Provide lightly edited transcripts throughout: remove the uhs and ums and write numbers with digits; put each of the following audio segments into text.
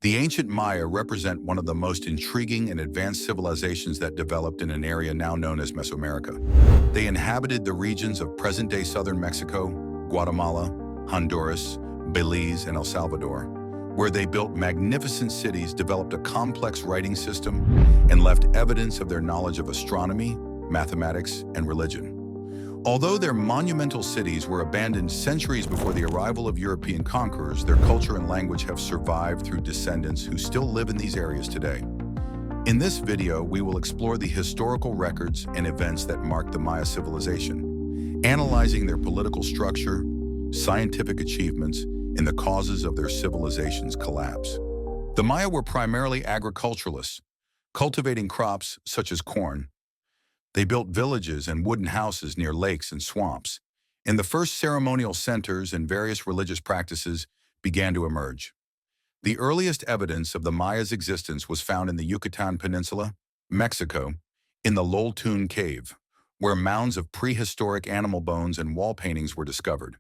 The ancient Maya represent one of the most intriguing and advanced civilizations that developed in an area now known as Mesoamerica. They inhabited the regions of present-day southern Mexico, Guatemala, Honduras, Belize, and El Salvador, where they built magnificent cities, developed a complex writing system, and left evidence of their knowledge of astronomy, mathematics, and religion. Although their monumental cities were abandoned centuries before the arrival of European conquerors, their culture and language have survived through descendants who still live in these areas today. In this video, we will explore the historical records and events that marked the Maya civilization, analyzing their political structure, scientific achievements, and the causes of their civilization's collapse. The Maya were primarily agriculturalists, cultivating crops such as corn. They built villages and wooden houses near lakes and swamps, and the first ceremonial centers and various religious practices began to emerge. The earliest evidence of the Maya's existence was found in the Yucatan Peninsula, Mexico, in the Loltun Cave, where mounds of prehistoric animal bones and wall paintings were discovered.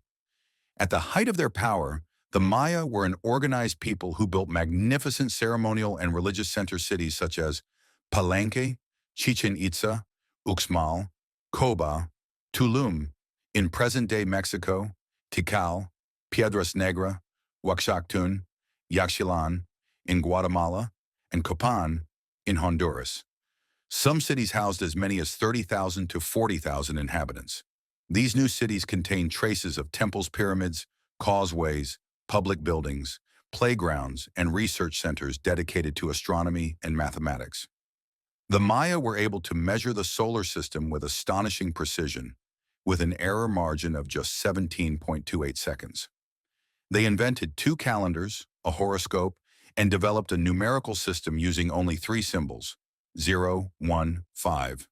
At the height of their power, the Maya were an organized people who built magnificent ceremonial and religious center cities such as Palenque, Chichen Itza, Uxmal, Coba, Tulum, in present-day Mexico, Tikal, Piedras Negras, Huaxactun, Yaxchilan, in Guatemala, and Copan, in Honduras. Some cities housed as many as 30,000 to 40,000 inhabitants. These new cities contain traces of temples, pyramids, causeways, public buildings, playgrounds, and research centers dedicated to astronomy and mathematics. The Maya were able to measure the solar system with astonishing precision, with an error margin of just 17.28 seconds. They invented two calendars, a horoscope, and developed a numerical system using only three symbols, 0, 1, 5.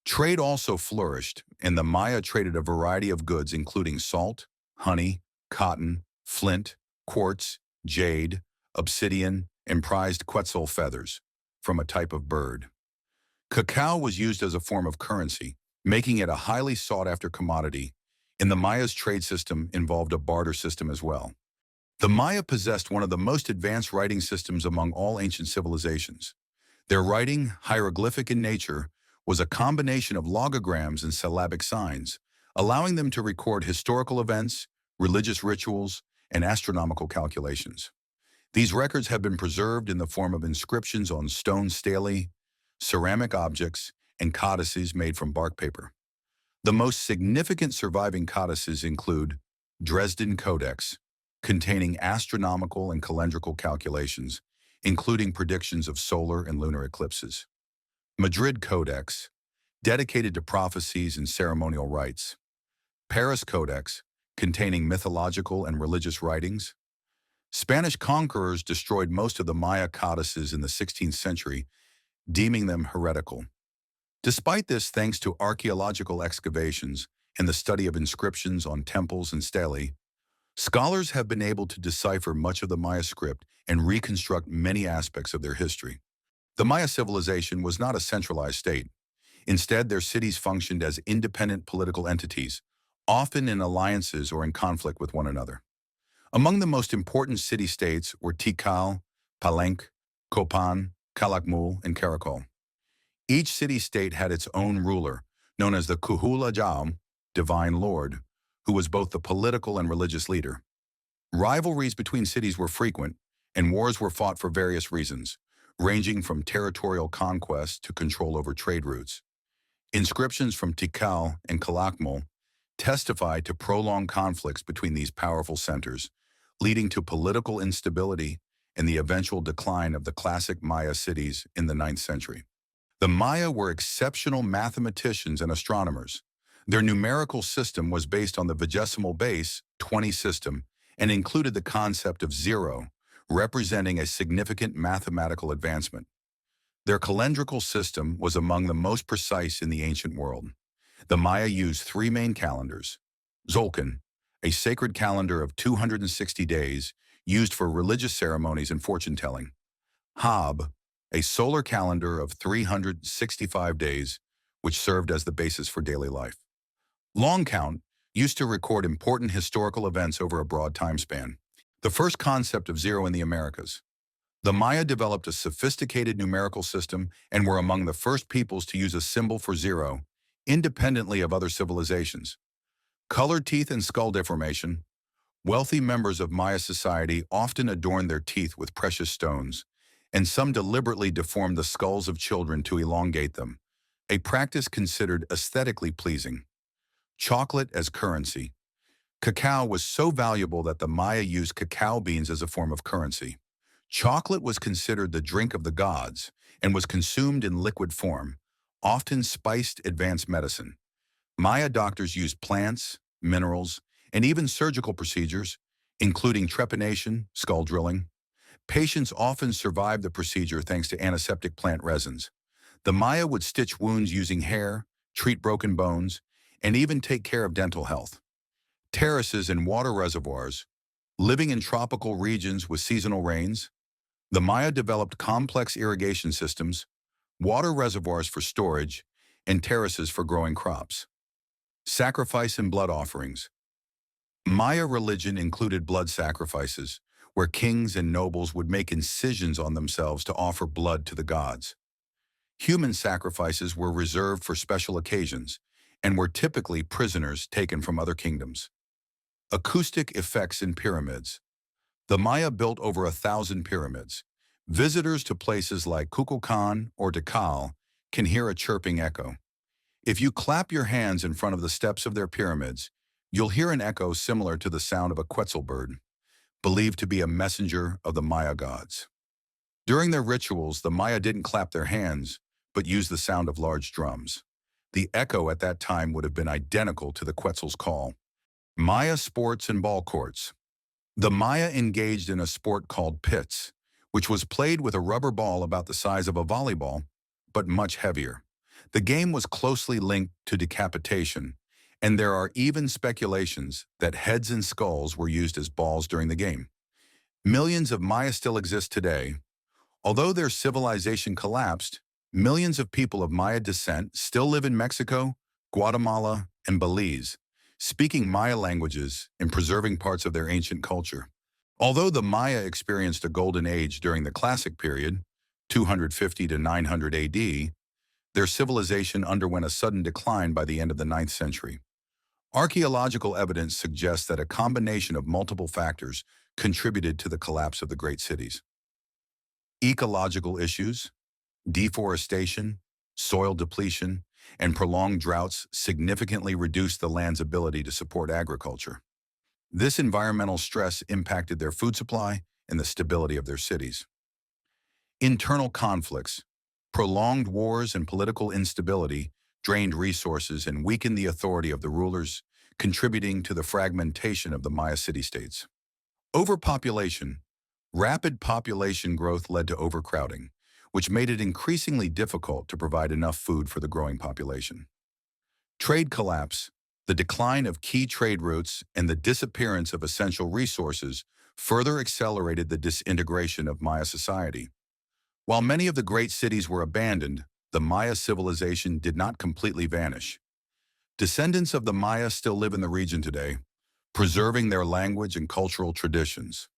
Trade also flourished, and the Maya traded a variety of goods including salt, honey, cotton, flint, quartz, jade, obsidian, and prized quetzal feathers from a type of bird. Cacao was used as a form of currency, making it a highly sought-after commodity, and the Maya's trade system involved a barter system as well. The Maya possessed one of the most advanced writing systems among all ancient civilizations. Their writing, hieroglyphic in nature, was a combination of logograms and syllabic signs, allowing them to record historical events, religious rituals, and astronomical calculations. These records have been preserved in the form of inscriptions on stone stelae, ceramic objects, and codices made from bark paper. The most significant surviving codices include Dresden Codex, containing astronomical and calendrical calculations, including predictions of solar and lunar eclipses. Madrid Codex, dedicated to prophecies and ceremonial rites. Paris Codex, containing mythological and religious writings. Spanish conquerors destroyed most of the Maya codices in the 16th century, deeming them heretical. Despite this, thanks to archaeological excavations and the study of inscriptions on temples and stelae, scholars have been able to decipher much of the Maya script and reconstruct many aspects of their history. The Maya civilization was not a centralized state. Instead, their cities functioned as independent political entities, often in alliances or in conflict with one another. Among the most important city-states were Tikal, Palenque, Copan, Calakmul, and Caracol. Each city-state had its own ruler, known as the Kuhula Jam, Divine Lord, who was both the political and religious leader. Rivalries between cities were frequent, and wars were fought for various reasons, ranging from territorial conquest to control over trade routes. Inscriptions from Tikal and Calakmul testify to prolonged conflicts between these powerful centers, leading to political instability and the eventual decline of the classic Maya cities in the 9th century. The Maya were exceptional mathematicians and astronomers. Their numerical system was based on the vigesimal base, 20 system, and included the concept of zero, representing a significant mathematical advancement. Their calendrical system was among the most precise in the ancient world. The Maya used three main calendars: Xolcan, a sacred calendar of 260 days used for religious ceremonies and fortune-telling; Hab, a solar calendar of 365 days, which served as the basis for daily life; Long Count, used to record important historical events over a broad time span. The first concept of zero in the Americas. The Maya developed a sophisticated numerical system and were among the first peoples to use a symbol for zero, independently of other civilizations. Colored teeth and skull deformation. Wealthy members of Maya society often adorned their teeth with precious stones, and some deliberately deformed the skulls of children to elongate them, a practice considered aesthetically pleasing. Chocolate as currency. Cacao was so valuable that the Maya used cacao beans as a form of currency. Chocolate was considered the drink of the gods and was consumed in liquid form, often spiced advanced medicine. Maya doctors used plants, minerals, and even surgical procedures, including trepanation, skull drilling. Patients often survived the procedure thanks to antiseptic plant resins. The Maya would stitch wounds using hair, treat broken bones, and even take care of dental health. Terraces and water reservoirs. Living in tropical regions with seasonal rains, the Maya developed complex irrigation systems, water reservoirs for storage, and terraces for growing crops. Sacrifice and blood offerings. Maya religion included blood sacrifices, where kings and nobles would make incisions on themselves to offer blood to the gods. Human sacrifices were reserved for special occasions and were typically prisoners taken from other kingdoms. Acoustic effects in pyramids. The Maya built over 1,000 pyramids. Visitors to places like Kukulkan or Tikal can hear a chirping echo. If you clap your hands in front of the steps of their pyramids, you'll hear an echo similar to the sound of a quetzal bird, believed to be a messenger of the Maya gods. During their rituals, the Maya didn't clap their hands, but used the sound of large drums. The echo at that time would have been identical to the quetzal's call. Maya sports and ball courts. The Maya engaged in a sport called pits, which was played with a rubber ball about the size of a volleyball, but much heavier. The game was closely linked to decapitation, and there are even speculations that heads and skulls were used as balls during the game. Millions of Maya still exist today. Although their civilization collapsed, millions of people of Maya descent still live in Mexico, Guatemala, and Belize, speaking Maya languages and preserving parts of their ancient culture. Although the Maya experienced a golden age during the Classic period, 250 to 900 AD, their civilization underwent a sudden decline by the end of the 9th century. Archaeological evidence suggests that a combination of multiple factors contributed to the collapse of the great cities. Ecological issues, deforestation, soil depletion, and prolonged droughts significantly reduced the land's ability to support agriculture. This environmental stress impacted their food supply and the stability of their cities. Internal conflicts, prolonged wars and political instability drained resources and weakened the authority of the rulers, contributing to the fragmentation of the Maya city-states. Overpopulation. Rapid population growth led to overcrowding, which made it increasingly difficult to provide enough food for the growing population. Trade collapse. The decline of key trade routes and the disappearance of essential resources further accelerated the disintegration of Maya society. While many of the great cities were abandoned, the Maya civilization did not completely vanish. Descendants of the Maya still live in the region today, preserving their language and cultural traditions.